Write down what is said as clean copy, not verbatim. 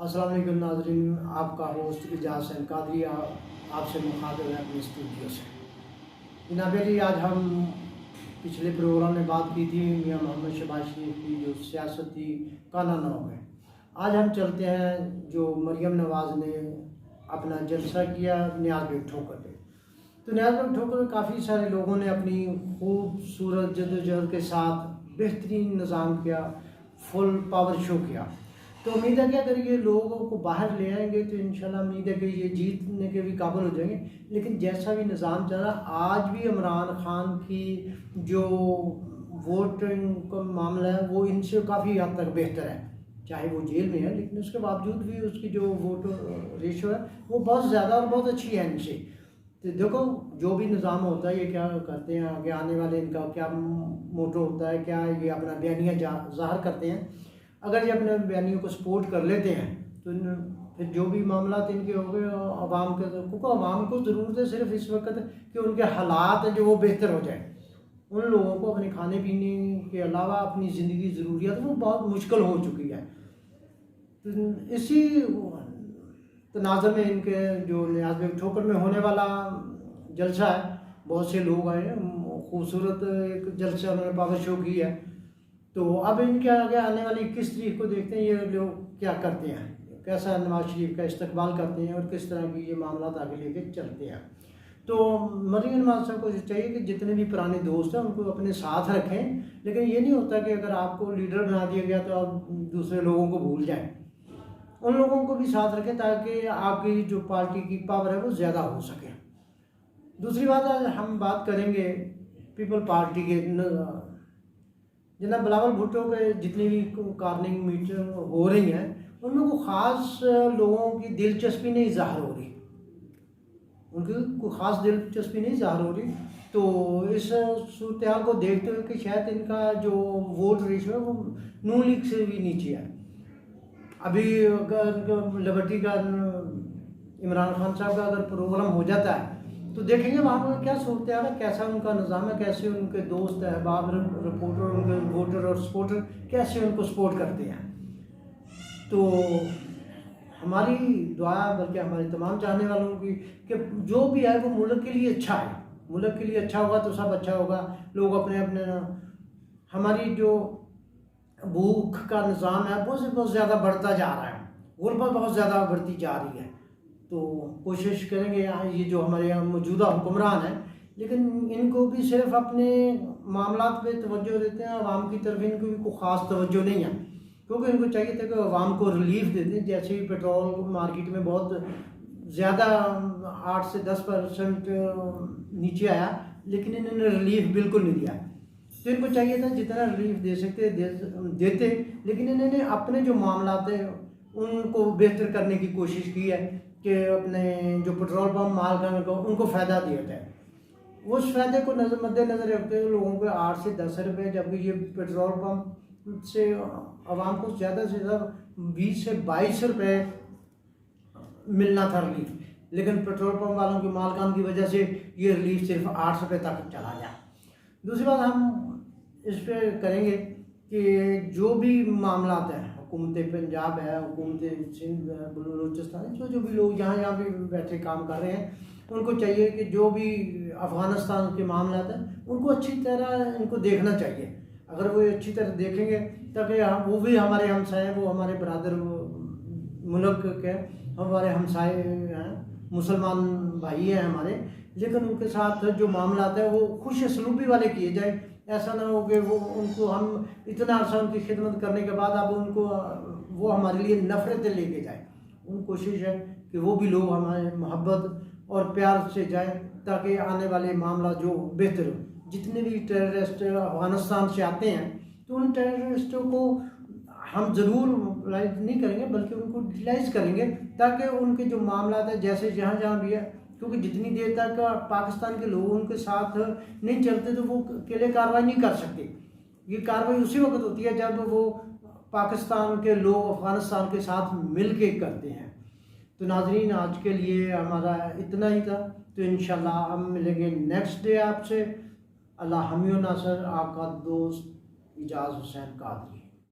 अस्सलाम वालेकुम नाज़रीन, आपका होस्ट इजाज़ हुसैन कादरी आपसे मुखातिब है अपने स्टूडियो से। जनाब जी, आज हम पिछले प्रोग्राम में बात की थी मियां मोहम्मद शहबाज शरीफ की जो सियासती काना नौ है। आज हम चलते हैं जो मरियम नवाज़ ने अपना जलसा किया नियाज़ बेग ठोकर पे। तो नियाज़ बेग ठोकर काफ़ी सारे लोगों ने अपनी खूबसूरत जद्दोजहद के साथ बेहतरीन निज़ाम किया, फुल पावर शो किया। तो उम्मीद है कि अगर ये लोगों को बाहर ले आएंगे तो इंशाल्लाह उम्मीद है कि ये जीतने के भी काबिल हो जाएंगे। लेकिन जैसा भी निज़ाम चला, आज भी इमरान खान की जो वोटिंग का मामला है वो इनसे काफ़ी हद तक बेहतर है। चाहे वो जेल में है लेकिन उसके बावजूद भी उसकी जो वोट रेशो है वो बहुत ज़्यादा और बहुत अच्छी है इनसे। तो देखो, जो भी निज़ाम होता है ये क्या करते हैं, आगे आने वाले इनका क्या मोटो होता है, क्या ये अपना बयानिया ज़ाहिर करते हैं। अगर ये अपने बयानियों को सपोर्ट कर लेते हैं तो फिर जो भी मामला इनके हो गए आवाम के, क्योंकि आवाम को ज़रूरत है सिर्फ इस वक्त कि उनके हालात जो वो बेहतर हो जाए। उन लोगों को अपने खाने पीने के अलावा अपनी ज़िंदगी ज़रूरियात वो बहुत मुश्किल हो चुकी है। तो इसी तनाज़ुर में इनके जो नियाज़ बेग ठोकर में होने वाला जलसा है, बहुत से लोग आए हैं, खूबसूरत एक जलसा उन्होंने पावर शो की है। तो अब इनके आगे आने वाली 21 तारीख को देखते हैं ये लोग क्या करते हैं, कैसा नवाज शरीफ का इस्तकबाल करते हैं और किस तरह की ये मामला आगे लेके चलते हैं। तो मरियम नवाज साहब को चाहिए कि जितने भी पुराने दोस्त हैं उनको अपने साथ रखें। लेकिन ये नहीं होता कि अगर आपको लीडर बना दिया गया तो आप दूसरे लोगों को भूल जाएं। उन लोगों को भी साथ रखें ताकि आपकी जो पार्टी की पावर है वो ज़्यादा हो सके। दूसरी बात, आज हम बात करेंगे पीपल पार्टी के जनाब बिलावल भुट्टो के जितनी भी कार्निंग मीटिंग हो रही हैं उनमें को ख़ास लोगों की दिलचस्पी नहीं ज़ाहिर हो रही, उनकी कोई ख़ास दिलचस्पी नहीं ज़ाहिर हो रही। तो इस सूरत हाल को देखते हुए कि शायद इनका जो वोट रेशो है वो नून लीग से भी नीचे है। अभी अगर लिबर्टी का इमरान खान साहब का अगर प्रोग्राम हो जाता है तो देखेंगे वहाँ पर क्या सूरत हाल है, कैसा उनका निज़ाम है, कैसे उनके दोस्त अहबाब रिपोर्टर, उनके वोटर और सपोर्टर कैसे उनको सपोर्ट करते हैं। तो हमारी दुआ, बल्कि हमारे तमाम चाहने वालों की, कि जो भी है वो मुल्क के लिए अच्छा है। मुल्क के लिए अच्छा होगा तो सब अच्छा होगा। लोग अपने अपने, हमारी जो भूख का निज़ाम है वो बहुत ज़्यादा बढ़ता जा रहा है, गुर्बत बहुत ज़्यादा बढ़ती जा रही है। तो कोशिश करेंगे ये जो हमारे यहाँ मौजूदा हुक्मरान हैं, लेकिन इनको भी सिर्फ अपने मामलात पे तवज्जो देते हैं, आवाम की तरफ इनको भी कोई ख़ास तवज्जो नहीं है। क्योंकि इनको चाहिए था कि आवाम को रिलीफ दे दें। जैसे ही पेट्रोल मार्केट में बहुत ज़्यादा 8 से 10% नीचे आया, लेकिन इन्होंने रिलीफ बिल्कुल नहीं दिया। तो इनको चाहिए था जितना रिलीफ दे सकते देते, लेकिन इन्होंने अपने जो मामलात हैं उनको बेहतर करने की कोशिश की है कि अपने जो पेट्रोल पंप मालिकान को उनको फ़ायदा दिया जाए। उस फ़ायदे को मद्देनज़र रखते हुए लोगों को 8 से 10 रुपये, जबकि ये पेट्रोल पंप से आवाम को ज़्यादा से ज़्यादा 20 से 22 रुपये मिलना था रिलीफ, लेकिन पेट्रोल पंप वालों की मालिकान की वजह से ये रिलीफ सिर्फ 8 रुपये तक चला गया। दूसरी बात हम इस पर करेंगे कि जो भी मामलात हैं, हुकूमत पंजाब है, हुकूमत सिंध है, बलूचिस्तान, जो भी लोग यहाँ भी बैठे काम कर रहे हैं, उनको चाहिए कि जो भी अफ़गानिस्तान के मामलात हैं उनको अच्छी तरह इनको देखना चाहिए। अगर वो अच्छी तरह देखेंगे ताकि वो भी हमारे हमसाए हैं, वो हमारे बरादर मुल्क के हमारे हमसाए हैं, मुसलमान भाई हैं हमारे, लेकिन उनके साथ जो मामलात है वो खुश सलूबी वाले किए जाए। ऐसा ना हो कि वो उनको हम इतना अर्सा उनकी खिदमत करने के बाद अब उनको वो हमारे लिए नफ़रतें लेके जाए। उन कोशिश है कि वो भी लोग हमारे मोहब्बत और प्यार से जाए ताकि आने वाले मामला जो बेहतर हो। जितने भी टेररिस्ट अफ़गानिस्तान से आते हैं तो उन टेररिस्टों को हम ज़रूर लाइज नहीं करेंगे, बल्कि उनको डिलाइज करेंगे ताकि उनके जो मामला है जैसे जहाँ भी है, क्योंकि जितनी देर तक पाकिस्तान के लोग उनके साथ नहीं चलते तो वो अकेले कार्रवाई नहीं कर सकते। ये कार्रवाई उसी वक्त होती है जब वो पाकिस्तान के लोग अफ़गानिस्तान के साथ मिल के करते हैं। तो नाज़रीन, आज के लिए हमारा इतना ही था। तो इंशाल्लाह हम मिलेंगे नेक्स्ट डे आपसे। अल्लाह हमी नासर, आपका दोस्त इजाज़ हुसैन कादरी।